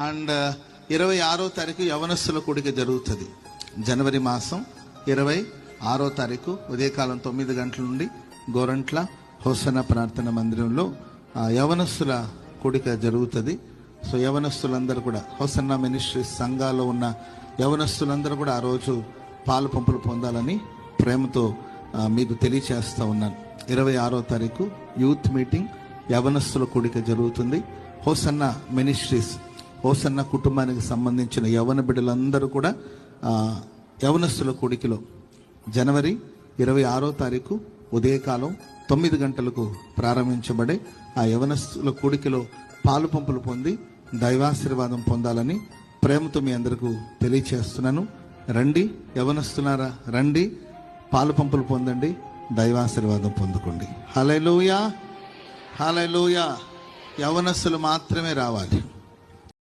And 26వ తారీఖు యవనస్తుల కూడిక జరుగుతుంది. జనవరి మాసం 26వ తారీఖు ఉదయకాలం 9 గంటల నుండి గోరంట్ల హోసన్న ప్రార్థన మందిరంలో యవనస్తుల కూడిక జరుగుతుంది. సో యవనస్తులందరూ కూడా హోసన్న మినిస్ట్రీస్ సంఘాల్లో ఉన్న యవనస్తులందరూ కూడా ఆ రోజు పాలు పంపులు పొందాలని ప్రేమతో మీకు తెలియచేస్తూ ఉన్నాను. 26వ తారీఖు యూత్ మీటింగ్ యవనస్తుల కూడిక జరుగుతుంది. హోసన్న మినిస్ట్రీస్ హోసన్న కుటుంబానికి సంబంధించిన యవన బిడ్డలందరూ కూడా యవనస్తుల కూడికలో జనవరి 26వ తారీఖు ఉదయకాలం 9 గంటలకు ప్రారంభించబడే ఆ యవనస్తుల కూడికలో పాలు పంపులు పొంది దైవాశీర్వాదం పొందాలని ప్రేమతో మీ అందరికీ తెలియచేస్తున్నాను. రండి యవనస్తున్నారా, రండి పాలు పంపులు పొందండి, దైవాశీర్వాదం పొందుకోండి. హల్లెలూయా, హల్లెలూయా. యవనస్తులు మాత్రమే రావాలి.